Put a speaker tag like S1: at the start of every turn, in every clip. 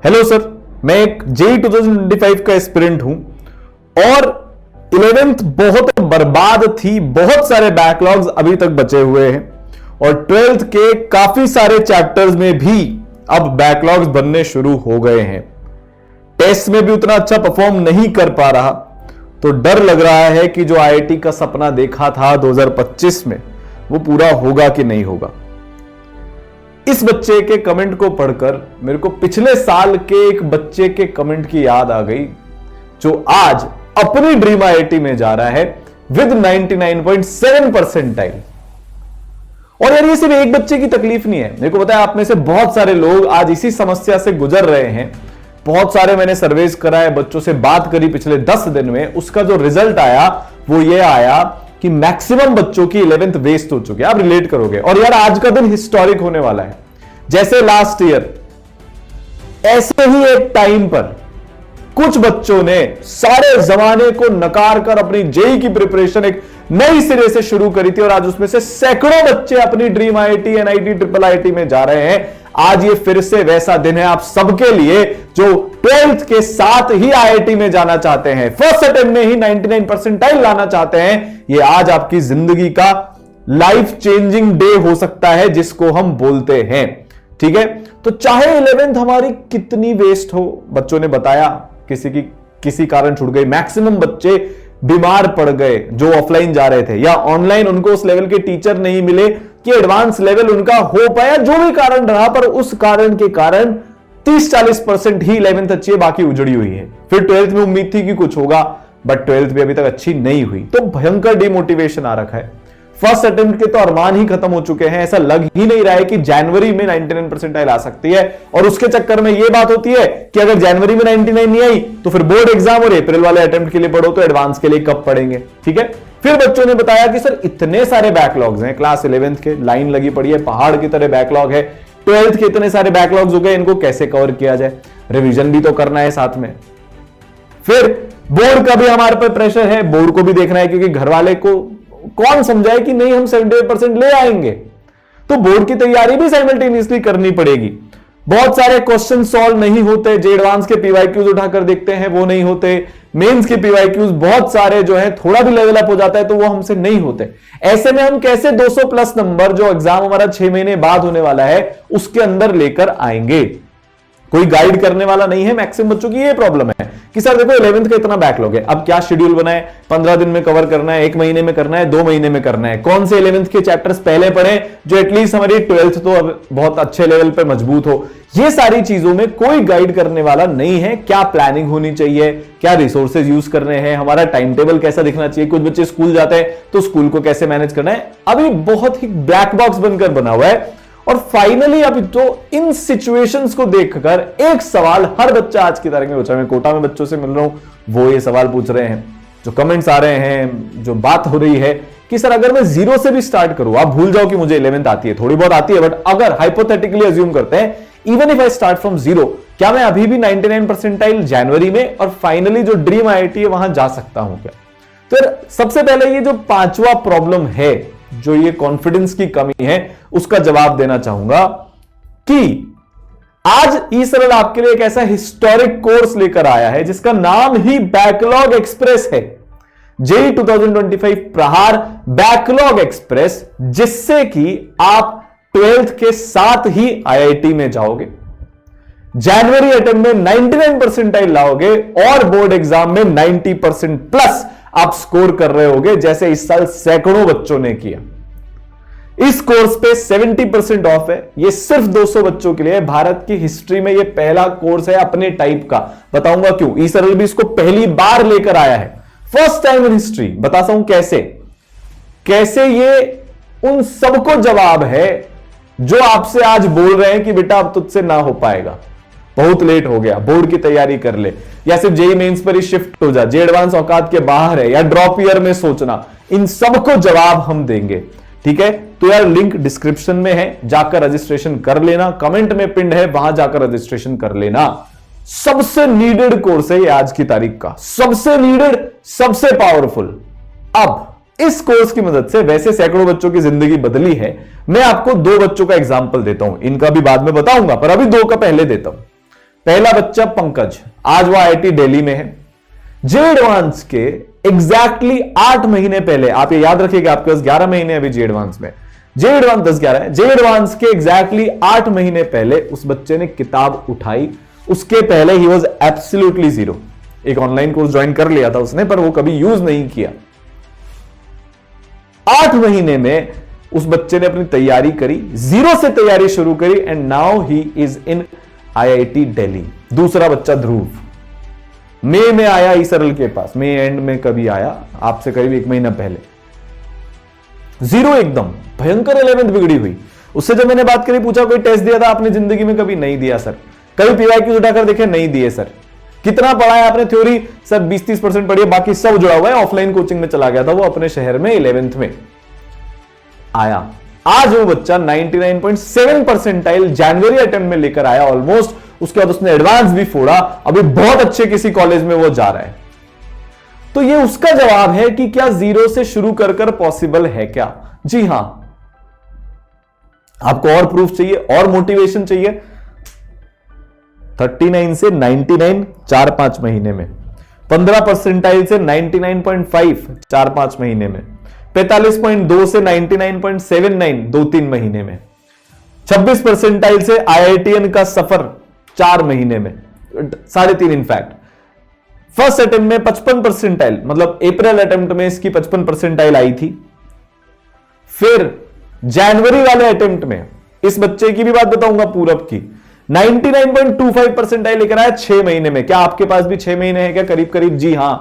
S1: Hello sir, मैं एक JEE 2025 का एस्पिरेंट हूं और 11th बहुत बर्बाद थी। बहुत सारे बैकलॉग्स अभी तक बचे हुए हैं और 12th के काफी सारे चैप्टर्स में भी अब बैकलॉग्स बनने शुरू हो गए हैं। टेस्ट में भी उतना अच्छा परफॉर्म नहीं कर पा रहा, तो डर लग रहा है कि जो आईआईटी का सपना देखा था 2025 में वो पूरा होगा कि नहीं होगा। इस बच्चे के कमेंट को पढ़कर मेरे को पिछले साल के एक बच्चे के कमेंट की याद आ गई, जो आज अपनी ड्रीम आईआईटी में जा रहा है विद 99.7 परसेंटाइल। और यार, ये सिर्फ एक बच्चे की तकलीफ नहीं है। मेरे को पता है आप में से बहुत सारे लोग आज इसी समस्या से गुजर रहे हैं। बहुत सारे मैंने सर्वेस कराए, बच्चों से बात करी पिछले 10 दिन में। उसका जो रिजल्ट आया वो ये आया कि मैक्सिमम बच्चों की 11th वेस्ट हो चुकी है। आप रिलेट करोगे। और यार, आज का दिन हिस्टोरिक होने वाला है। जैसे लास्ट ईयर ऐसे ही एक टाइम पर कुछ बच्चों ने सारे जमाने को नकार कर अपनी जेई की प्रिपरेशन एक नई सिरे से शुरू करी थी और आज उसमें से सैकड़ों बच्चे अपनी dream IIT, NIT, triple IIT में जा रहे हैं। आज ये फिर से वैसा दिन है आप सबके लिए जो 12th के साथ ही आईआईटी में जाना चाहते हैं, फर्स्ट अटेम्प्ट में ही 99 परसेंटाइल लाना चाहते हैं। ये आज आपकी जिंदगी का लाइफ चेंजिंग डे हो सकता है, जिसको हम बोलते हैं। ठीक है, तो चाहे 11th हमारी कितनी वेस्ट हो, बच्चों ने बताया किसी कारण छूट गई। मैक्सिमम बच्चे बीमार पड़ गए जो ऑफलाइन जा रहे थे, या ऑनलाइन उनको उस लेवल के टीचर नहीं मिले कि एडवांस लेवल उनका हो पाया। जो भी कारण रहा, पर उस कारण के कारण 30-40% ही 11th अच्छी है, बाकी उजड़ी हुई है। फिर 12th में उम्मीद थी कि कुछ होगा, बट 12th भी अभी तक अच्छी नहीं हुई, तो भयंकर डिमोटिवेशन आ रखा है। फर्स्ट अटेम्प्ट के तो अरमान ही खत्म हो चुके हैं। ऐसा लग ही नहीं रहा है कि जनवरी में 99 परसेंटाइल आ सकती है। और उसके चक्कर में यह बात होती है कि अगर जनवरी में 99 नहीं आई तो फिर बोर्ड एग्जाम और अप्रैल वाले अटेम्प्ट के लिए पढ़ो, तो एडवांस के लिए कब पढ़ेंगे। ठीक है, फिर बच्चों ने बताया कि सर इतने सारे बैकलॉग्स हैं, क्लास 11th के लाइन लगी पड़ी है, पहाड़ की तरह बैकलॉग है। 12th के इतने सारे बैकलॉग्स हो गए, इनको कैसे कवर किया जाए, रिवीजन भी तो करना है साथ में। फिर बोर्ड का भी हमारे पर प्रेशर है, बोर्ड को भी देखना है, क्योंकि घर वाले को कौन समझाए कि नहीं हम 78% ले आएंगे, तो बोर्ड की तैयारी भी साइमल्टेनियसली करनी पड़ेगी। बहुत सारे क्वेश्चन सॉल्व नहीं होते, जो एडवांस के पीवाईक्यूज उठाकर देखते हैं वो नहीं होते। मेंस के पीवाईक्यूज बहुत सारे जो है थोड़ा भी लेवल अप हो जाता है तो वो हमसे नहीं होते। ऐसे में हम कैसे 200 प्लस नंबर जो एग्जाम हमारा 6 महीने बाद होने वाला है उसके अंदर लेकर आएंगे। कोई गाइड करने वाला नहीं है। मैक्सिमम बच्चों की ये प्रॉब्लम है कि सर देखो 11th का इतना बैकलॉग है, अब क्या शेड्यूल बनाए, 15 दिन में कवर करना है, 1 महीने में करना है, 2 महीने में करना है, कौन से 11th के चैप्टर्स पहले पढ़े जो एटलीस्ट हमारी 12th तो अब बहुत अच्छे लेवल पे मजबूत हो। ये सारी चीजों में कोई गाइड करने वाला नहीं है। क्या प्लानिंग होनी चाहिए, क्या रिसोर्सेज यूज करने हैं, हमारा टाइम टेबल कैसा दिखना चाहिए, कुछ बच्चे स्कूल जाते हैं तो स्कूल को कैसे मैनेज करना है, अभी बहुत ही ब्लैक बॉक्स बनकर बना हुआ है। और फाइनली अभी तो इन सिचुएशंस को देखकर एक सवाल हर बच्चा आज की तारीख में पूछ रहा है। मैं कोटा में बच्चों से मिल रहा हूं, वो ये सवाल पूछ रहे हैं, जो कमेंट्स आ रहे हैं, जो बात हो रही है कि सर अगर मैं 0 से भी स्टार्ट करूं, आप भूल जाओ कि मुझे 11th आती है, थोड़ी बहुत आती है, बट अगर हाइपोथेटिकली अज्यूम करते हैं even if I start from 0, क्या मैं अभी भी 99 परसेंटाइल जनवरी में और फाइनली जो ड्रीम आईआईटी है वहां जा सकता हूं क्या? तो सबसे पहले ये जो 5वां प्रॉब्लम है, जो ये कॉन्फिडेंस की कमी है, उसका जवाब देना चाहूंगा कि आज ई-सरल आपके लिए एक ऐसा हिस्टोरिक कोर्स लेकर आया है जिसका नाम ही बैकलॉग एक्सप्रेस है। जेई 2025 प्रहार बैकलॉग एक्सप्रेस, जिससे कि आप 12th के साथ ही आईआईटी में जाओगे, जनवरी अटेम्प्ट में 99 परसेंटाइल लाओगे और बोर्ड एग्जाम में 90% प्लस आप स्कोर कर रहे होगे, जैसे इस साल सैकड़ों बच्चों ने किया। इस कोर्स पे 70% ऑफ है। ये सिर्फ 200 बच्चों के लिए है। भारत की हिस्ट्री में ये पहला कोर्स है अपने टाइप का। बताऊंगा क्यों। ई-सरल भी इसको पहली बार लेकर आया है, फर्स्ट टाइम इन हिस्ट्री। बताता हूं कैसे ये उन सबको जवाब है जो आपसे आज बोल रहे हैं कि बेटा अब तुझसे ना हो पाएगा, बहुत लेट हो गया, बोर्ड की तैयारी कर ले, या सिर्फ जेई मेंस पर ही शिफ्ट हो जा, जे एडवांस औकात के बाहर है, या ड्रॉप ईयर में सोचना। इन सबको जवाब हम देंगे। ठीक है, तो यार लिंक डिस्क्रिप्शन में है, जाकर रजिस्ट्रेशन कर लेना। कमेंट में पिंड है, वहां जाकर रजिस्ट्रेशन कर लेना। सबसे नीडेड कोर्स है ये आज की तारीख का, सबसे नीडेड, सबसे पावरफुल। अब इस कोर्स की मदद से वैसे सैकड़ों बच्चों की जिंदगी बदली है। मैं आपको 2 बच्चों का एग्जाम्पल देता हूं, इनका भी बाद में बताऊंगा, पर अभी 2 का पहले देता हूं। पहला बच्चा पंकज, आज वो आईआईटी दिल्ली में है। जे एडवांस के एग्जैक्टली 8 महीने पहले, आप ये याद रखिएगा, आपके पास 11 महीने अभी जे एडवांस में, जे एडवांस 10-11 है। जे एडवांस के एग्जैक्टली 8 महीने पहले उस बच्चे ने किताब उठाई। उसके पहले ही वॉज एब्सोल्युटली जीरो। एक ऑनलाइन कोर्स ज्वाइन कर लिया था उसने, पर वो कभी यूज नहीं किया। 8 महीने में उस बच्चे ने अपनी तैयारी करी, जीरो से तैयारी शुरू करी, and now he is in IIT Delhi. दूसरा बच्चा ध्रुव मई में आया ईसरल के पास, मई एंड में कभी आया, आपसे करीब 1 महीना पहले। जीरो, एकदम भयंकर 11th बिगड़ी हुई। उससे जब मैंने बात करी, पूछा कोई टेस्ट दिया था आपने जिंदगी में? कभी नहीं दिया सर। कभी पीवाईक्यू उठाकर देखे? नहीं दिए सर। कितना पढ़ा है आपने? थ्योरी सर 20-30% पढ़ी है, बाकी सब जुड़ा हुआ है। ऑफलाइन कोचिंग में चला गया था वो अपने शहर में, 11th में आया। आज वो बच्चा 99.7 परसेंटाइल जनवरी अटेम्प्ट में लेकर आया ऑलमोस्ट। उसके बाद उसने एडवांस भी फोड़ा, अभी बहुत अच्छे किसी कॉलेज में वो जा रहा है। तो ये उसका जवाब है कि क्या जीरो से शुरू कर कर पॉसिबल है क्या? जी हां। आपको और प्रूफ चाहिए और मोटिवेशन चाहिए? 39 से 99 4-5 महीने में, 15 परसेंटाइल से 99.5 4-5 महीने में, 45.2 से 99.79 2-3 महीने में, 26 परसेंटाइल से आईआईटीएन का सफर 4 महीने में, 3.5 इनफैक्ट। फर्स्ट अटेम्प्ट में 55 परसेंटाइल, मतलब अप्रैल अटेम्प्ट में इसकी 55 परसेंटाइल आई थी। फिर जनवरी वाले अटेम्प्ट में इस बच्चे की भी बात बताऊंगा, पूरब की 99.25 परसेंटाइल लेकर आया 6 महीने में। क्या आपके पास भी 6 महीने है क्या? करीब करीब, जी हां।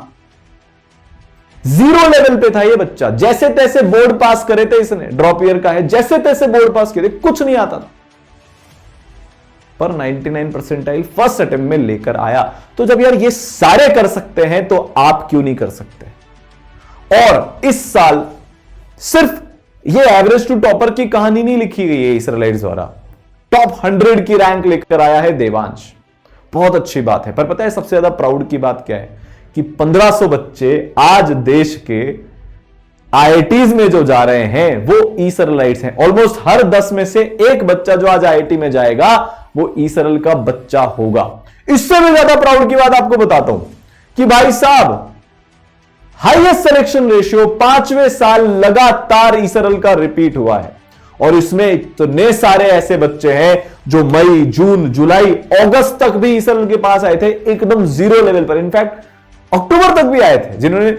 S1: जीरो लेवल पे था ये बच्चा, जैसे तैसे बोर्ड पास करे थे इसने, ड्रॉप ईयर का है, जैसे तैसे बोर्ड पास करे, कुछ नहीं आता था, पर 99 परसेंटाइल फर्स्ट अटेम्प्ट में लेकर आया। तो जब यार ये सारे कर सकते हैं तो आप क्यों नहीं कर सकते? और इस साल सिर्फ ये एवरेज टू टॉपर की कहानी नहीं लिखी गई है इसराइलिट्स द्वारा, टॉप 100 की रैंक लेकर आया है देवांश। बहुत अच्छी बात है, पर पता है सबसे ज्यादा प्राउड की बात क्या है? कि 1500 बच्चे आज देश के आईआईटीज में जो जा रहे हैं वो ईसराइलिट्स हैं। ऑलमोस्ट हर 10 में से एक बच्चा जो आज आईआईटी में जाएगा वो ईसराइल का बच्चा होगा। इससे भी ज्यादा प्राउड की बात आपको बताता हूं कि भाई साहब, हाईएस्ट सिलेक्शन रेशियो 5वें साल लगातार ईसराइल का रिपीट हुआ है। और इसमें तो नए सारे ऐसे बच्चे हैं जो मई, जून, जुलाई, अगस्त तक भी ईसराइल के पास आए थे, एकदम जीरो लेवल पर। इनफैक्ट अक्टूबर तक भी आए थे, जिन्होंने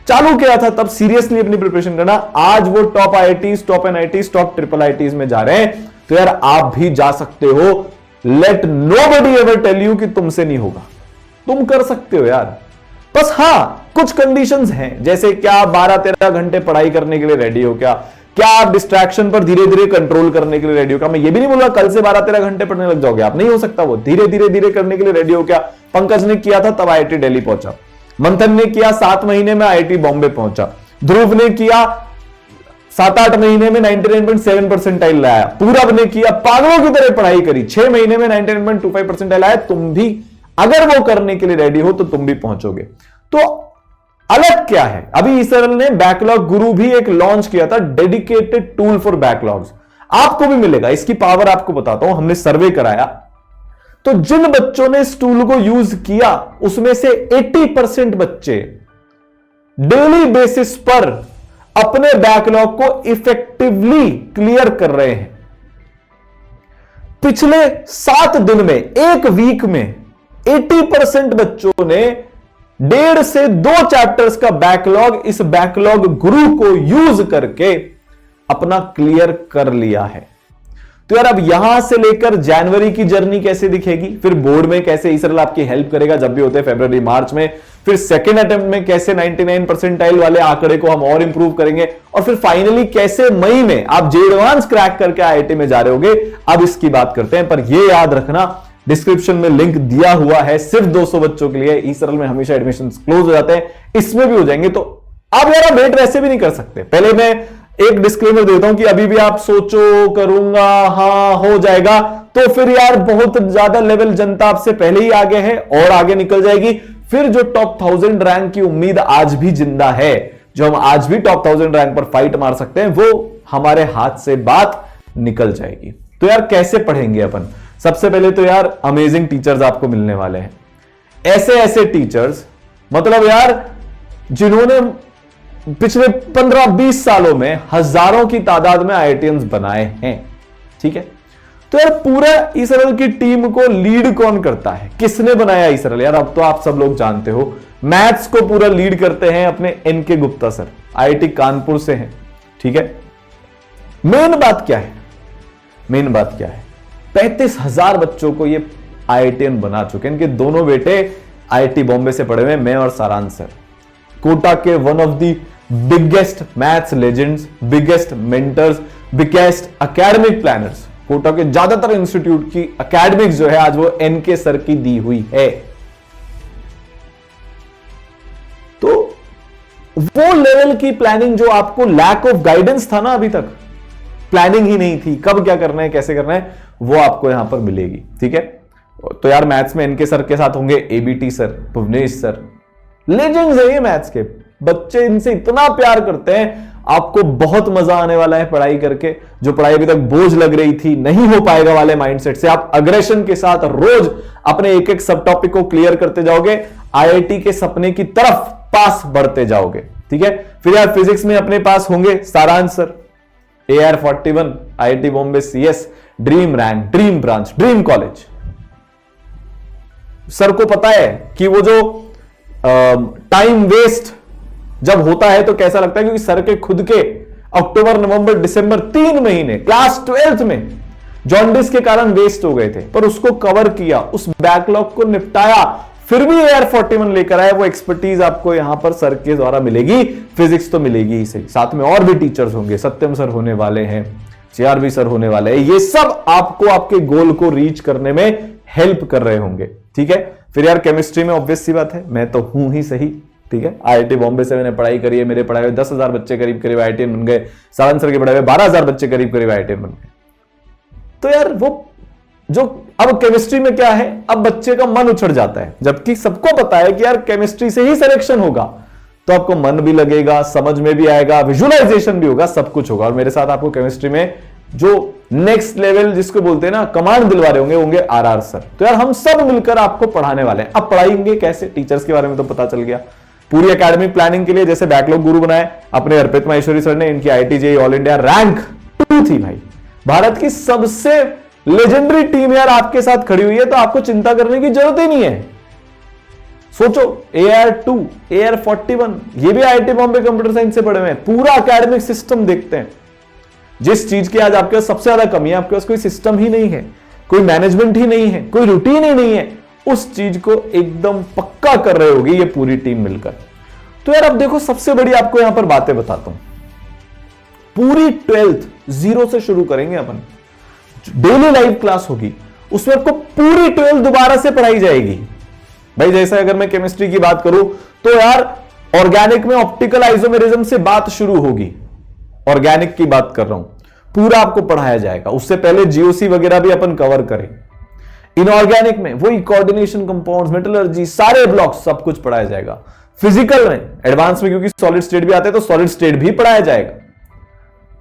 S1: चालू किया था तब सीरियसली अपनी प्रिपरेशन करना। आज वो top IITs, top NITs, top triple IITs में जा रहे हैं। तो यार आप भी जा सकते हो। Let nobody ever tell you कि तुमसे नहीं होगा, तुम कर सकते हो यार। बस हां, कुछ कंडीशंस हैं, जैसे क्या 12-13 घंटे पढ़ाई करने के लिए रेडी हो? क्या आप डिस्ट्रैक्शन पर धीरे धीरे कंट्रोल करने के लिए रेडी हो? क्या मैं ये भी नहीं बोला कल से 12-13 घंटे पढ़ने लग जाओगे आप, नहीं हो सकता वो। धीरे धीरे करने के लिए रेडी हो क्या? पंकज ने किया था तब आईआईटी दिल्ली पहुंचा, मंथन ने किया 7 महीने में आईआईटी बॉम्बे पहुंचा, ध्रुव ने किया 7-8 महीने में 99.7 परसेंटाइल लाया, पूरब ने किया पागलों की तरह पढ़ाई करी, 6 महीने में 99.25 परसेंटाइल आया। तुम भी अगर वो करने के लिए रेडी हो तो तुम भी पहुंचोगे। तो अलग क्या है, अभी इसरल ने बैकलॉग गुरु भी एक लॉन्च किया था, डेडिकेटेड टूल फॉर बैकलॉग्स। आपको भी मिलेगा, इसकी पावर आपको बताता हूं। हमने सर्वे कराया तो जिन बच्चों ने इस टूल को यूज किया उसमें से 80% बच्चे डेली बेसिस पर अपने बैकलॉग को इफेक्टिवली क्लियर कर रहे हैं। पिछले 7 दिन में, एक वीक में 80% बच्चों ने 1.5 से 2 चैप्टर्स का बैकलॉग इस बैकलॉग गुरु को यूज करके अपना क्लियर कर लिया है। तो यार अब यहां से लेकर जनवरी की जर्नी कैसे दिखेगी, फिर बोर्ड में कैसे इसरल आपकी हेल्प करेगा जब भी होते हैं फरवरी मार्च में, फिर सेकेंड अटेम्प्ट में कैसे 99 परसेंटाइल वाले आंकड़े को हम और इंप्रूव करेंगे, और फिर फाइनली कैसे मई में आप जे एडवांस क्रैक करके आईआईटी में जा रहे होगे, अब इसकी बात करते हैं। पर यह याद रखना, डिस्क्रिप्शन में लिंक दिया हुआ है सिर्फ 200 बच्चों के लिए। इसरल में हमेशा एडमिशन क्लोज हो जाते हैं, इसमें भी हो जाएंगे। तो आप यार वेट वैसे भी नहीं कर सकते। पहले मैं एक डिस्क्लेमर देता हूं कि अभी भी आप सोचो करूंगा, हां हो जाएगा, तो फिर यार बहुत ज्यादा लेवल जनता आपसे पहले ही आगे है और आगे निकल जाएगी। फिर जो टॉप 1000 रैंक की उम्मीद आज भी जिंदा है, जो हम आज भी टॉप 1000 रैंक पर फाइट मार सकते हैं, वो हमारे हाथ से बात निकल जाएगी। तो यार कैसे पढ़ेंगे अपन? सबसे पहले तो यार अमेजिंग टीचर्स आपको मिलने वाले हैं, ऐसे ऐसे टीचर्स, मतलब यार जिन्होंने पिछले 15-20 सालों में हजारों की तादाद में आईआईटीएंस बनाए हैं। ठीक है, तो यार पूरा ईसरल की टीम को लीड कौन करता है, किसने बनाया ईसरल? यार अब तो आप सब लोग जानते हो, मैथ्स को पूरा लीड करते हैं अपने N K Gupta sir, IIT Kanpur से हैं। ठीक है, मेन बात क्या है, मेन बात क्या है, 35,000 बच्चों को ये आईआईटीएन बना चुके हैं। इनके दोनों बेटे आईआईटी बॉम्बे से पढ़े हुए, मैं और सारांश सर, कोटा के one of the biggest maths legends, biggest mentors, biggest academic planners. Kota के ज्यादातर इंस्टीट्यूट की एकेडमिक्स जो है आज वो एनके सर की दी हुई है। तो वो लेवल की प्लानिंग जो आपको लैक ऑफ गाइडेंस था ना, अभी तक प्लानिंग ही नहीं थी, कब क्या करना है, कैसे करना है, वो आपको यहां पर मिलेगी। ठीक है, तो यार मैथ्स में एनके सर के साथ होंगे ABT sir, Bhuvnesh sir, legends है ये मैथ्स के, बच्चे इनसे इतना प्यार करते हैं, आपको बहुत मजा आने वाला है पढ़ाई करके। जो पढ़ाई अभी तक बोझ लग रही थी, नहीं हो पाएगा वाले माइंडसेट से आप अग्रेशन के साथ रोज अपने एक एक सब टॉपिक को क्लियर करते जाओगे, आईआईटी के सपने की तरफ पास बढ़ते जाओगे। ठीक है, फिर यार फिजिक्स में अपने पास होंगे सारांश sir, AR41 IIT Bombay CS, dream rank, dream branch, dream college. Sir को पता है कि वो जो टाइम वेस्ट जब होता है तो कैसा लगता है, क्योंकि सर के खुद के अक्टूबर, नवंबर, दिसंबर 3 महीने क्लास 12th में जॉन्डिस के कारण वेस्ट हो गए थे, पर उसको कवर किया, उस बैकलॉग को निपटाया, फिर भी AR41 लेकर आए। वो एक्सपर्टीज आपको यहां पर सर के द्वारा मिलेगी, फिजिक्स तो मिलेगी ही सही, साथ में और भी टीचर्स होंगे, सत्यम सर होने वाले हैं, CRV सर होने वाले हैं, ये सब आपको आपके गोल को रीच करने में हेल्प कर रहे होंगे। ठीक है, फिर यार केमिस्ट्री में ऑब्वियस सी बात है, मैं तो हूं ही सही। ठीक है, आईआईटी बॉम्बे से मैंने पढ़ाई करी है, मेरे पढ़ाए हुए 10,000 बच्चे करीब करीब आईआईटीएन बन गए, सावन सर के पढ़ाए हुए 12,000 बच्चे करीब करीब आईआईटीएन बन गए। तो यार वो जो अब केमिस्ट्री में क्या है, अब बच्चे का मन उछड़ जाता है, जबकि सबको पता है कि यार केमिस्ट्री से ही सिलेक्शन होगा, तो आपको मन भी लगेगा, समझ में भी आएगा, विजुअलाइजेशन भी होगा, सब कुछ होगा। और मेरे साथ आपको केमिस्ट्री में जो नेक्स्ट लेवल जिसको बोलते हैं ना, कमांड दिलवा रहे होंगे RR सर। तो यार हम सब मिलकर आपको पढ़ाने वाले हैं। अब पढ़ाएंगे कैसे, टीचर्स के बारे में तो पता चल गया। पूरी एकेडमिक प्लानिंग के लिए जैसे बैकलॉग गुरु बनाए अपने अर्पित माहेश्वरी सर ने, इनकी IIT JEE all India rank 2 थी भाई, भारत की सबसे लेजेंडरी टीम यार आपके साथ खड़ी हुई है, तो आपको चिंता करने की जरूरत ही नहीं है। सोचो AR2, AR41, ये भी आईआईटी बॉम्बे कंप्यूटर साइंस से पढ़े हुए हैं, पूरा एकेडमिक सिस्टम देखते हैं। जिस चीज की आज आपके पास सबसे ज्यादा कमी है, आपके पास कोई सिस्टम ही नहीं है, कोई मैनेजमेंट ही नहीं है, कोई रूटीन ही नहीं है, उस चीज को एकदम पक्का कर रहे होगी ये पूरी टीम मिलकर। तो यार अब देखो, सबसे बड़ी आपको यहां पर बातें बताता हूं। पूरी 12th जीरो से शुरू करेंगे अपन, डेली लाइव क्लास होगी, उसमें आपको पूरी 12th दोबारा से पढ़ाई जाएगी भाई। जैसे अगर मैं केमिस्ट्री की बात करूं तो यार ऑर्गेनिक में ऑप्टिकल आइसोमेरिज्म से बात शुरू होगी, ऑर्गेनिक की बात कर रहा हूं, पूरा आपको पढ़ाया जाएगा। उससे पहले जीओसी वगैरह भी अपन कवर करें। इनऑर्गेनिक में वही कोऑर्डिनेशन, कंपाउंड्स, मेटलर्जी, सारे ब्लॉक्स, सब कुछ पढ़ाया जाएगा। फिजिकल में, एडवांस में, क्योंकि सॉलिड स्टेट भी आते हैं तो सॉलिड स्टेट भी पढ़ाया जाएगा।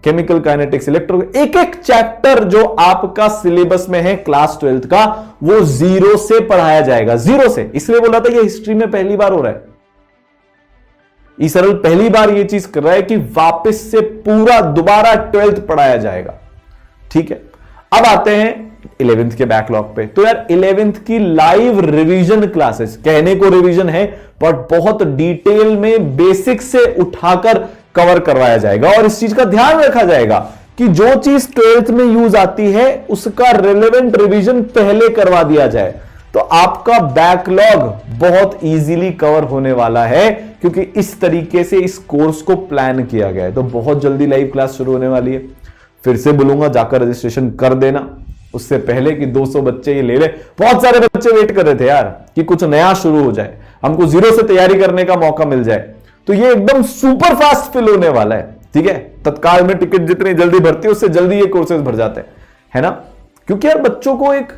S1: केमिकल काइनेटिक्स, इलेक्ट्रो, एक एक चैप्टर जो आपका सिलेबस में है क्लास 12th का, वो जीरो से पढ़ाया जाएगा, जीरो से। इसलिए बोला था ये हिस्ट्री में पहली बार हो रहा है, ईसरल पहली बार ये चीज कर रहा है कि वापस से पूरा दोबारा 12th पढ़ाया जाएगा। ठीक है, अब आते हैं 11th के बैकलॉग पे। तो यार 11th की लाइव रिवीजन क्लासेस, कहने को रिवीजन है बट बहुत डिटेल में बेसिक से उठाकर कवर करवाया जाएगा। और इस चीज का ध्यान रखा जाएगा कि जो चीज 12th में यूज आती है उसका रिलेवेंट रिवीजन पहले करवा दिया जाए, तो आपका बैकलॉग बहुत इजीली कवर होने वाला है, क्योंकि इस तरीके से इस कोर्स को प्लान किया गया है। तो बहुत जल्दी लाइव क्लास शुरू होने वाली है। फिर से बोलूंगा, जाकर रजिस्ट्रेशन कर देना उससे पहले कि 200 बच्चे ये ले ले। बहुत सारे बच्चे वेट कर रहे थे यार कि कुछ नया शुरू हो जाए, हमको जीरो से तैयारी करने का मौका मिल जाए। तो ये एकदम सुपर फास्ट फिल होने वाला है। ठीक है, तत्काल में टिकट जितनी जल्दी भरती है उससे जल्दी ये कोर्सेज भर जाते हैं, है ना। क्योंकि यार बच्चों को एक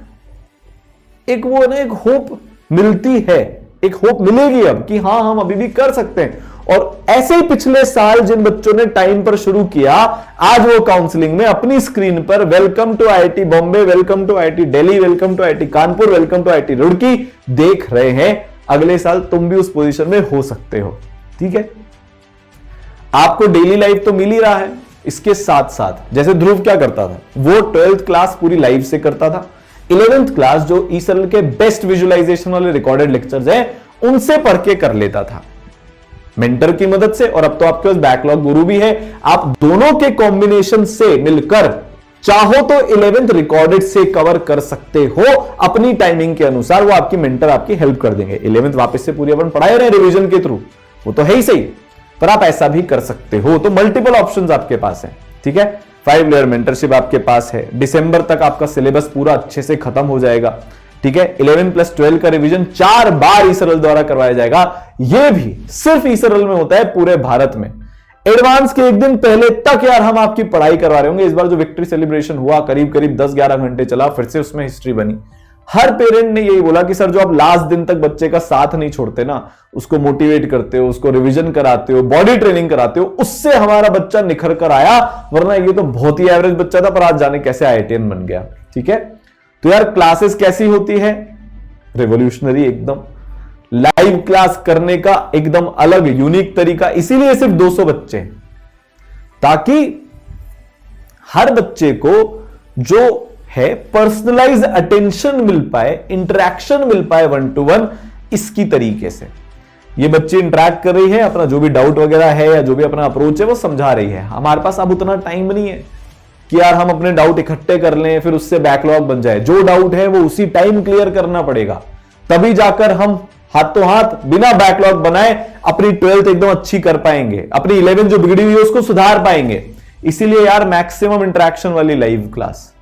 S1: वो ना, एक होप मिलती है, एक होप मिलेगी अब कि हाँ हम अभी भी कर सकते हैं। और ऐसे ही पिछले साल जिन बच्चों ने टाइम पर शुरू किया, आज वो काउंसलिंग में अपनी स्क्रीन पर welcome to IIT Bombay, welcome to IIT Delhi, welcome to IIT Kanpur, welcome to IIT Roorkee देख रहे हैं। अगले साल तुम भी उस पोजीशन में हो सकते हो। ठीक है, आपको डेली लाइफ तो मिल ही रहा है, इसके साथ साथ जैसे ध्रुव क्या करता था, वो 12th क्लास पूरी लाइव से करता था। 11th क्लास जो ईसरल के बेस्ट विजुअलाइजेशन वाले रिकॉर्डेड लेक्चर्स हैं उनसे पढ़ के कर लेता था मेंटर की मदद से, और अब तो आपके पास बैकलॉग गुरु भी है। आप दोनों के कॉम्बिनेशन से मिलकर चाहो तो 11th रिकॉर्डेड से कवर कर सकते हो अपनी टाइमिंग के अनुसार। वो आपकी मेंटर आपकी हेल्प कर देंगे। 11th वापस से पूरी अपन पढ़ाए रहे रिवीजन के थ्रू, वो तो है ही सही, पर आप ऐसा भी कर सकते हो। तो मल्टीपल ऑप्शंस आपके पास है। ठीक है, 5 लेयर मेंटरशिप आपके पास है। दिसंबर तक आपका सिलेबस पूरा अच्छे से खत्म हो जाएगा। ठीक है, 11 + 12 का रिवीजन 4 बार ईसरल द्वारा करवाया जाएगा। यह भी सिर्फ ईसरल में होता है, पूरे भारत में। एडवांस के एक दिन पहले तक यार हम आपकी पढ़ाई करवा रहे होंगे। इस बार जो विक्ट्री सेलिब्रेशन हुआ करीब करीब 10-11 घंटे चला, फिर से उसमें हिस्ट्री बनी। हर पेरेंट ने यही बोला कि सर जो आप लास्ट दिन तक बच्चे का साथ नहीं छोड़ते ना, उसको मोटिवेट करते हो, उसको रिवीजन कराते हो, बॉडी ट्रेनिंग कराते हो, उससे हमारा बच्चा निखर कर आया, वरना ये तो बहुत ही एवरेज बच्चा था, पर आज जाने कैसे आईआईटीएन बन गया। ठीक है, तो यार क्लासेस कैसी होती है, रेवोल्यूशनरी एकदम। लाइव क्लास करने का एकदम अलग यूनिक तरीका, इसीलिए सिर्फ 200 बच्चे हैं, ताकि हर बच्चे को जो है पर्सनलाइज अटेंशन मिल पाए, इंटरेक्शन मिल पाए 1-to-1 इसकी तरीके से। ये बच्चे इंटरेक्ट कर रही है, अपना जो भी डाउट वगैरह है या जो भी अपना अप्रोच है वो समझा रही है। हमारे पास अब उतना टाइम नहीं है कि यार हम अपने डाउट इकट्ठे कर लें फिर उससे बैकलॉग बन जाए। जो डाउट है वो उसी टाइम क्लियर करना पड़ेगा, तभी जाकर हम हाथों हाथ बिना बैकलॉग बनाए अपनी 12th एकदम अच्छी कर पाएंगे, अपनी 11th जो बिगड़ी हुई है उसको सुधार पाएंगे। इसीलिए यार मैक्सिमम इंटरेक्शन वाली लाइव क्लास।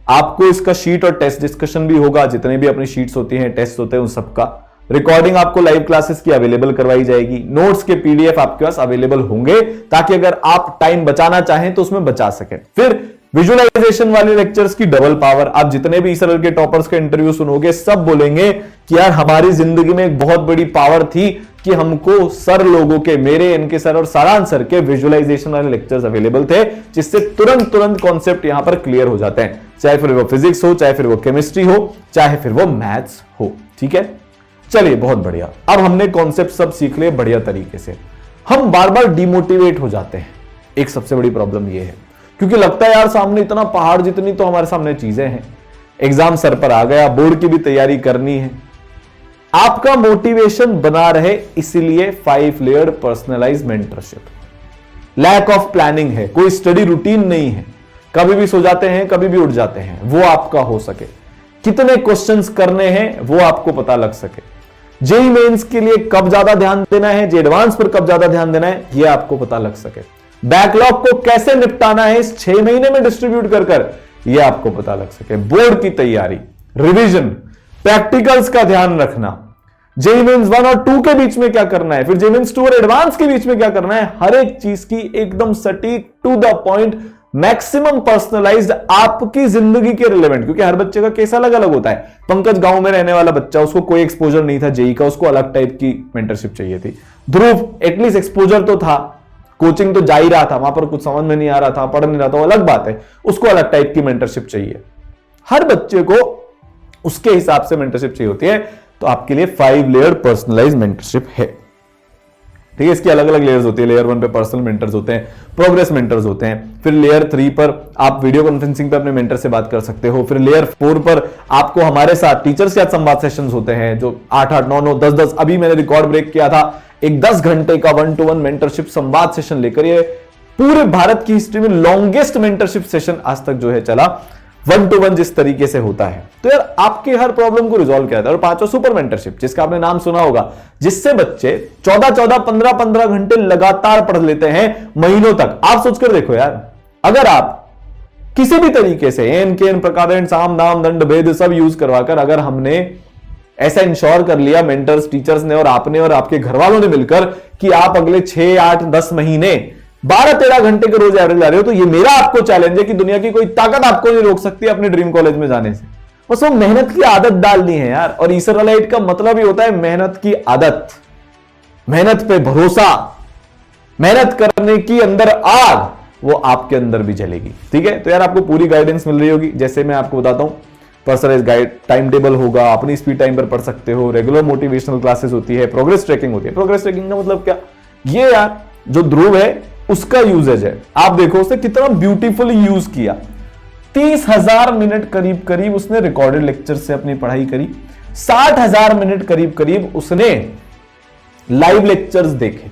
S1: आपको इसका शीट और टेस्ट डिस्कशन भी होगा, जितने भी अपनी शीट्स होती हैं, टेस्ट होते हैं, उन सबका रिकॉर्डिंग आपको लाइव क्लासेस की अवेलेबल करवाई जाएगी। नोट्स के पीडीएफ आपके पास अवेलेबल होंगे, ताकि अगर आप टाइम बचाना चाहें तो उसमें बचा सकें। फिर विजुअलाइजेशन वाले लेक्चर्स की डबल पावर। आप जितने भी ईसरल के टॉपर्स के इंटरव्यू सुनोगे, सब बोलेंगे कि यार हमारी जिंदगी में एक बहुत बड़ी पावर थी कि हमको सर लोगों के, मेरे, इनके सर और सारांश सर के विजुअलाइजेशन वाले लेक्चर्स अवेलेबल थे, जिससे तुरंत कॉन्सेप्ट यहां पर क्लियर हो जाते हैं, चाहे फिर वो फिजिक्स हो, चाहे फिर वो केमिस्ट्री हो, चाहे फिर वो मैथ्स हो। ठीक है, चलिए बहुत बढ़िया। अब हमने कॉन्सेप्ट सब सीख लिए बढ़िया तरीके से। हम बार बार डिमोटिवेट हो जाते हैं, एक सबसे बड़ी प्रॉब्लम ये है, क्योंकि लगता है यार सामने इतना पहाड़ जितनी तो हमारे सामने चीजें हैं, एग्जाम सर पर आ गया, बोर्ड की भी तैयारी करनी है। आपका मोटिवेशन बना रहे इसलिए 5 layered personalised mentorship. Lack of planning है, कोई स्टडी रूटीन नहीं है, कभी भी सो जाते हैं, कभी भी उठ जाते हैं, वो आपका हो सके। कितने क्वेश्चंस करने हैं वो आपको पता लग सके। जेईई मेंस के लिए कब ज्यादा ध्यान देना है, जे एडवांस पर कब ज्यादा ध्यान देना है, ये आपको पता लग सके। बैकलॉग को कैसे निपटाना है इस 6 महीने में डिस्ट्रीब्यूट कर ये आपको पता लग सके। बोर्ड की तैयारी, रिवीजन, प्रैक्टिकल्स का ध्यान रखना, जेईई मेंस 1 और 2 के बीच में क्या करना है, फिर जेईई मेंस 2 और एडवांस के बीच में क्या करना है, हर एक चीज की एकदम सटीक, to the point, maximum personalised, आपकी जिंदगी के रिलेवेंट। क्योंकि हर बच्चे का केस अलग अलग होता है। पंकज गांव में रहने वाला बच्चा, उसको कोई एक्सपोजर नहीं था जेईई का, उसको अलग टाइप की मेंटरशिप चाहिए थी। ध्रुव एटलीस्ट एक्सपोजर तो था, कोचिंग तो जा ही रहा था, वहां पर कुछ समझ में नहीं आ रहा था, पढ़ नहीं रहा था, वो अलग बात है, उसको अलग टाइप की मेंटरशिप चाहिए। हर बच्चे को उसके हिसाब से मेंटरशिप चाहिए होती है। तो आपके लिए 5 लेयर पर्सनलाइज्ड मेंटरशिप है। ठीक है, इसकी अलग अलग लेयर्स होती है। लेयर 1 पे पर्सनल मेंटर्स होते हैं, प्रोग्रेस मेंटर्स होते हैं। फिर लेयर 3 पर आप वीडियो कॉन्फ्रेंसिंग पे अपने मेंटर से बात कर सकते हो। फिर लेयर 4 पर आपको हमारे साथ टीचर्स के साथ संवाद सेशंस होते हैं, जो 8-8, 9-9, 10-10, अभी मैंने रिकॉर्ड ब्रेक किया था, एक 10 घंटे का 1-to-1 मेंटरशिप संवाद सेशन लेकर। ये पूरे भारत की हिस्ट्री में लॉन्गेस्ट मेंटरशिप सेशन आज तक जो है चला, 1-to-1 जिस तरीके से होता है। तो यार आपके हर प्रॉब्लम को रिजॉल्व किया था। और 5वां सुपर मेंटरशिप, जिसका आपने नाम सुना होगा, जिससे बच्चे 14-14, 15-15 घंटे लगातार पढ़ लेते हैं महीनों तक। आप सोचकर देखो यार, अगर आप किसी भी तरीके से एन के एन प्रकार, साम नाम दंड भेद सब यूज करवाकर, अगर हमने ऐसा इंश्योर कर लिया मेंटर्स, टीचर्स ने और आपने और आपके घर वालों ने मिलकर कि आप अगले 6, 8, 10 महीने 12-13 घंटे के रोज एवरेज ला रहे हो, तो ये मेरा आपको चैलेंज है कि दुनिया की कोई ताकत आपको नहीं रोक सकती अपने ड्रीम कॉलेज में जाने से। बस वो मेहनत की आदत डालनी है यार। और ईसरलाइट का मतलब ही होता है मेहनत की आदत, मेहनत पे भरोसा, मेहनत करने की अंदर आग वो आपके अंदर भी जलेगी। ठीक है, तो यार आपको पूरी गाइडेंस मिल रही होगी। जैसे मैं आपको बताता हूं, पर्सनलाइज गाइड टाइम टेबल होगा, अपनी स्पीड टाइम पर पढ़ सकते हो, रेगुलर मोटिवेशनल क्लासेस होती है, प्रोग्रेस ट्रैकिंग होती है। प्रोग्रेस ट्रैकिंग का मतलब क्या, ये यार जो ध्रुव है उसका यूजेज है। आप देखो उसने कितना ब्यूटीफुली यूज किया। 30,000 मिनट करीब करीब उसने रिकॉर्डेड लेक्चर से अपनी पढ़ाई करी, 60,000 मिनट करीब करीब उसने लाइव लेक्चर्स देखे।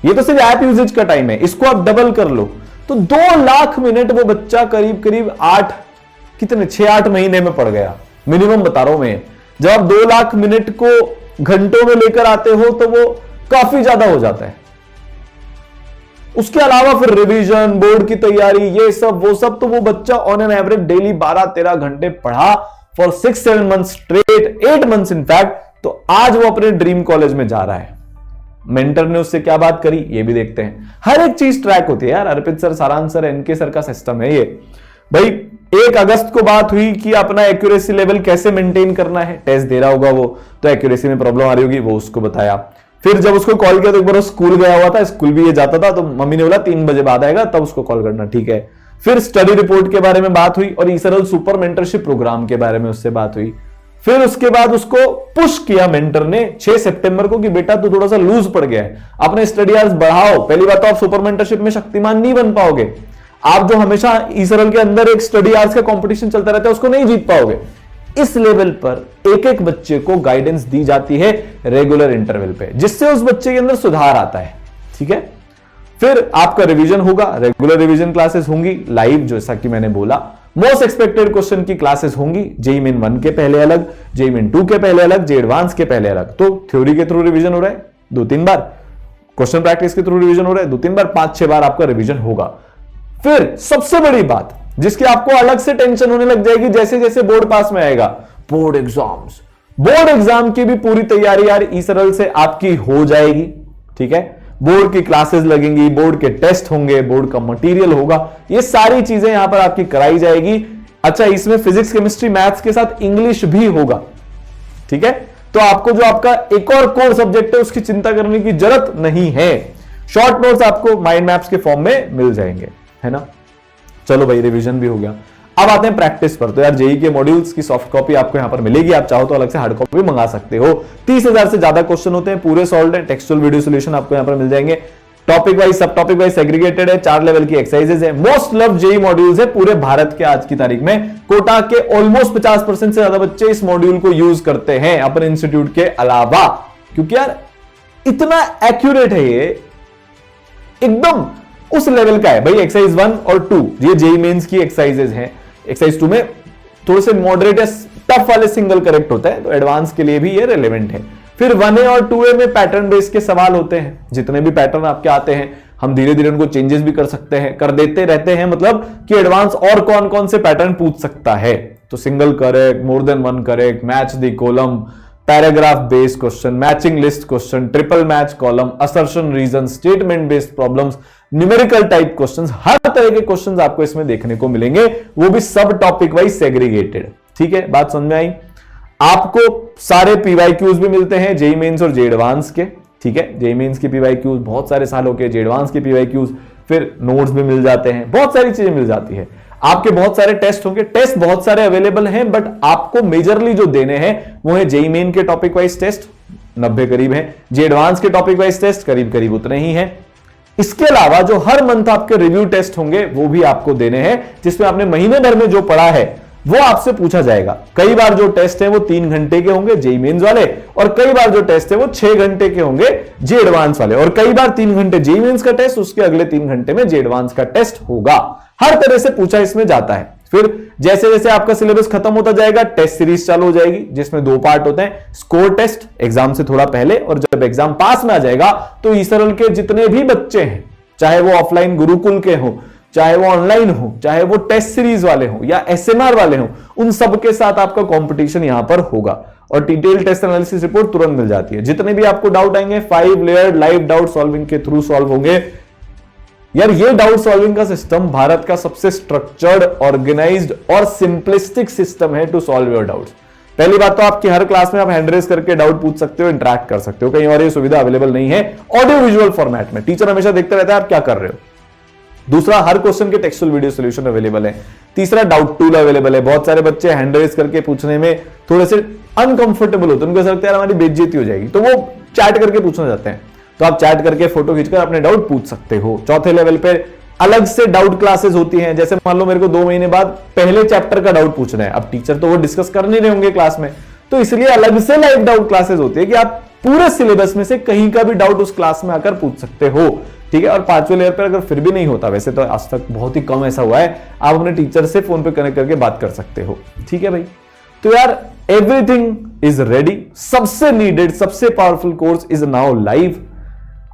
S1: ये तो सिर्फ ऐप यूजेज का टाइम है, इसको आप डबल कर लो तो 2 लाख मिनट वो बच्चा करीब करीब 6-8 महीने में पढ़ गया। मिनिमम बता रहा हूं मैं। जब आप 2 लाख मिनट को घंटों में लेकर आते हो तो वो काफी ज्यादा हो जाता है। उसके अलावा फिर रिवीजन, बोर्ड की तैयारी, ये सब वो सब, तो वो बच्चा ऑन एन एवरेज डेली 12-13 घंटे पढ़ा for 6-7 months straight, 8 months in fact. तो आज वो अपने ड्रीम कॉलेज में जा रहा है। मेंटर ने उससे क्या बात करी ये भी देखते हैं। हर एक चीज ट्रैक होती है यार। अर्पित सर, सारांश सर, एनके सर का सिस्टम है ये। भाई 1 अगस्त को बात हुई कि अपना एक्यूरेसी लेवल कैसे मेंटेन करना है। टेस्ट दे रहा होगा वो, तो एक्यूरेसी में प्रॉब्लम आ रही होगी, वो उसको बताया। फिर जब उसको कॉल किया तो एक बार स्कूल गया हुआ था, स्कूल भी ये जाता था, तो मम्मी ने बोला 3 बजे बाद आएगा तब उसको कॉल करना, ठीक है। फिर स्टडी रिपोर्ट के बारे में बात हुई और ईसरल सुपर मेंटरशिप प्रोग्राम के बारे में उससे बात हुई। फिर उसके बाद उसको पुश किया मेंटर ने 6 सितंबर को कि बेटा तू थोड़ा सा लूज पड़ गया है, अपने स्टडी आवर्स बढ़ाओ। पहली बात तो आप सुपर मेंटरशिप में शक्तिमान नहीं बन पाओगे। आप जो हमेशा ईसरल के अंदर एक स्टडी आवर्स का कंपटीशन चलता रहता है उसको नहीं जीत पाओगे। इस लेवल पर एक एक बच्चे को गाइडेंस दी जाती है रेगुलर इंटरवल पे, जिससे उस बच्चे के अंदर सुधार आता है। ठीक है, फिर आपका रिवीजन होगा, रेगुलर रिवीजन क्लासेस होंगी लाइव, जैसा कि मैंने बोला। मोस्ट एक्सपेक्टेड क्वेश्चन की क्लासेस होंगी, जेईई मेन 1 के पहले अलग, जेईई मेन 2 के पहले अलग, जेईई एडवांस के पहले अलग। तो थ्योरी के थ्रू रिवीजन हो रहा है 2-3 बार, क्वेश्चन प्रैक्टिस के थ्रू रिवीजन हो रहा है 2-3 बार, 5-6 बार आपका रिवीजन होगा। फिर सबसे बड़ी बात जिसकी आपको अलग से टेंशन होने लग जाएगी जैसे जैसे बोर्ड पास में आएगा, बोर्ड एग्जाम्स। बोर्ड एग्जाम की भी पूरी तैयारी यार ईसरल से आपकी हो जाएगी। ठीक है, बोर्ड की क्लासेस लगेंगी, बोर्ड के टेस्ट होंगे, बोर्ड का मटेरियल होगा, ये सारी चीजें यहां पर आपकी कराई जाएगी। अच्छा, इसमें फिजिक्स, केमिस्ट्री, मैथ्स के साथ इंग्लिश भी होगा। ठीक है, तो आपको जो आपका एक और कोर सब्जेक्ट है उसकी चिंता करने की जरूरत नहीं है। शॉर्ट नोट्स आपको माइंड मैप्स के फॉर्म में मिल जाएंगे, है ना। चलो भाई, रिवीजन भी हो गया। अब आते हैं प्रैक्टिस पर। तो यार जेईई के मॉड्यूल्स की सॉफ्ट कॉपी आपको यहां पर मिलेगी, आप चाहो तो अलग से हार्ड कॉपी मंगा सकते हो। 30,000 से ज्यादा क्वेश्चन होते हैं, पूरे सॉल्व है। टेक्सचुअल वीडियो सॉल्यूशन आपको यहां पर मिल जाएंगे। टॉपिक वाइज, सब टॉपिक वाइज सेग्रीगेटेड है, 4 लेवल की एक्सरसाइजेज है। मोस्ट लव जेईई मॉड्यूल्स है पूरे भारत के आज की तारीख में। कोटा के ऑलमोस्ट 50% से ज्यादा बच्चे इस मॉड्यूल को यूज करते हैं अपने इंस्टीट्यूट के अलावा, क्योंकि यार इतना एक्यूरेट है ये, एकदम उस लेवल का है। भाई एक्सरसाइज 1 और 2 ये जेईई मेंस की एक्सरसाइजेज हैं। एक्सरसाइज 2 में थोड़े से मॉडरेट या टफ वाले सिंगल करेक्ट होता है, तो एडवांस के लिए भी ये रेलेवेंट है। फिर 1A और 2A में पैटर्न बेस के सवाल होते हैं। जितने भी पैटर्न आपके आते हैं हम धीरे धीरे उनको चेंजेस भी कर सकते हैं, कर देते रहते हैं, मतलब कि एडवांस और कौन कौन से पैटर्न पूछ सकता है। तो single correct, more than 1 correct, match the column, paragraph based question, matching list question, triple match column, assertion reason, statement based problems, numerical type questions, हर तरह के क्वेश्चंस आपको इसमें देखने को मिलेंगे, वो भी सब टॉपिक वाइज सेग्रीगेटेड। ठीक है, बात समझ में आई। आपको सारे पीवाईक्यूज भी मिलते हैं जेईई मेंस और जेईई एडवांस के। ठीक है, जेईई मेंस के पीवाईक्यूज बहुत सारे सालों के, जेईई एडवांस के पीवाईक्यूज, फिर नोट्स भी मिल जाते हैं, बहुत सारी चीजें मिल जाती है। आपके बहुत सारे टेस्ट होंगे, टेस्ट बहुत सारे अवेलेबल हैं, बट आपको मेजरली जो देने हैं वो है जेईई मेन के टॉपिक वाइज टेस्ट 90 करीब है, जेईई एडवांस के टॉपिक वाइज टेस्ट करीब करीब उतने ही है। इसके अलावा जो हर मंथ आपके रिव्यू टेस्ट होंगे वो भी आपको देने हैं, जिसमें आपने महीने भर में जो पढ़ा है वो आपसे पूछा जाएगा। कई बार जो टेस्ट है वो 3 घंटे के होंगे जेईई मेंस वाले, और कई बार जो टेस्ट है वो 6 घंटे के होंगे जेईई एडवांस वाले, और कई बार 3 घंटे जेईई मेंस का टेस्ट, उसके अगले 3 घंटे में जेईई एडवांस का टेस्ट होगा। हर तरह से पूछा इसमें जाता है। फिर जैसे जैसे आपका सिलेबस खत्म होता जाएगा टेस्ट सीरीज चालू हो जाएगी, जिसमें 2 पार्ट होते हैं, स्कोर टेस्ट एग्जाम से थोड़ा पहले, और जब एग्जाम पास में आ जाएगा तो ईसरल के जितने भी बच्चे हैं, चाहे वो ऑफलाइन गुरुकुल के हो, चाहे वो ऑनलाइन हो, चाहे वो टेस्ट सीरीज वाले हो या एसएमआर वाले हो, उन सबके साथ आपका कंपटीशन यहां पर होगा, और डिटेल टेस्ट एनालिसिस रिपोर्ट तुरंत मिल जाती है। जितने भी आपको डाउट आएंगे 5 लेयर लाइव डाउट सॉल्विंग के थ्रू सॉल्व होंगे। यार ये डाउट सॉल्विंग का सिस्टम भारत का सबसे स्ट्रक्चर्ड, ऑर्गेनाइज्ड और सिंपलिस्टिक सिस्टम है टू सॉल्व योर डाउट्स। पहली बात तो आपकी हर क्लास में आप हैंड रेज करके डाउट पूछ सकते हो, इंटरेक्ट कर सकते हो, कहीं और ये सुविधा अवेलेबल नहीं है ऑडियो विजुअल फॉर्मेट में। टीचर हमेशा देखते रहता है आप क्या कर रहे हो। दूसरा, हर क्वेश्चन के टेक्सचुअल वीडियो सॉल्यूशन अवेलेबल है। तीसरा, डाउट टूल अवेलेबल है। बहुत सारे बच्चे हैंड रेज करके पूछने में थोड़े से अनकंफर्टेबल होते हैं, उनको ऐसा लगता है हमारी बेइज्जती हो जाएगी, तो वो चैट करके पूछना चाहते हैं, तो आप चैट करके फोटो खींचकर अपने डाउट पूछ सकते हो। चौथे लेवल पे अलग से डाउट क्लासेस होती हैं, जैसे मान लो मेरे को 2 महीने बाद पहले चैप्टर का डाउट पूछना है, अब टीचर तो वो डिस्कस कर नहीं रहे होंगे क्लास में, तो इसलिए अलग से लाइव डाउट क्लासेस होती है कि आप पूरे सिलेबस में से कहीं का भी डाउट उस क्लास में आकर पूछ सकते हो, ठीक है। और 5वें लेयर पर अगर फिर भी नहीं होता, वैसे तो आज तक बहुत ही कम ऐसा हुआ है, आप अपने टीचर से फोन पे कनेक्ट करके बात कर सकते हो, ठीक है भाई। तो यार एवरीथिंग इज रेडी। सबसे नीडेड, सबसे powerful course is now live.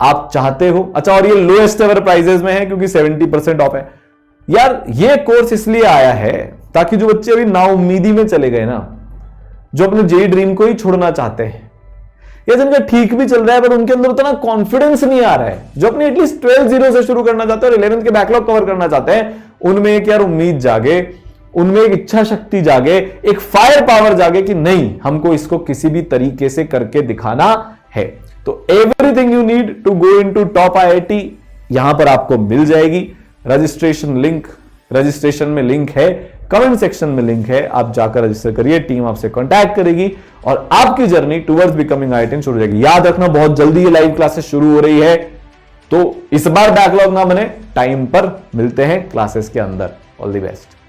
S1: आप चाहते हो, अच्छा, और ये लोएस्ट एवर प्राइजेस में है क्योंकि 70% ऑफ है। यार ये कोर्स इसलिए आया है ताकि जो बच्चे अभी नाउम्मीदी में चले गए ना, जो अपने जेई ड्रीम को ही छोड़ना चाहते हैं, या जिनका ठीक भी चल रहा है पर उनके अंदर उतना कॉन्फिडेंस नहीं आ रहा है, जो अपनी एटलीस्ट 12 0 से शुरू करना चाहते हैं और 11th के बैकलॉग कवर करना चाहते हैं, उनमें एक यार उम्मीद जागे, उनमें एक इच्छा शक्ति जागे, एक फायर पावर जागे कि नहीं, हमको इसको किसी भी तरीके से करके दिखाना है। तो everything you need to go into top IIT यहां पर आपको मिल जाएगी। रजिस्ट्रेशन में लिंक है, कमेंट सेक्शन में लिंक है, आप जाकर रजिस्टर करिए, टीम आपसे कांटेक्ट करेगी और आपकी जर्नी टुवर्ड्स बिकमिंग IITian शुरू हो जाएगी। याद रखना, बहुत जल्दी ये लाइव क्लासेस शुरू हो रही है, तो इस बार बैकलॉग ना बने, टाइम पर मिलते हैं क्लासेस के अंदर। All the best.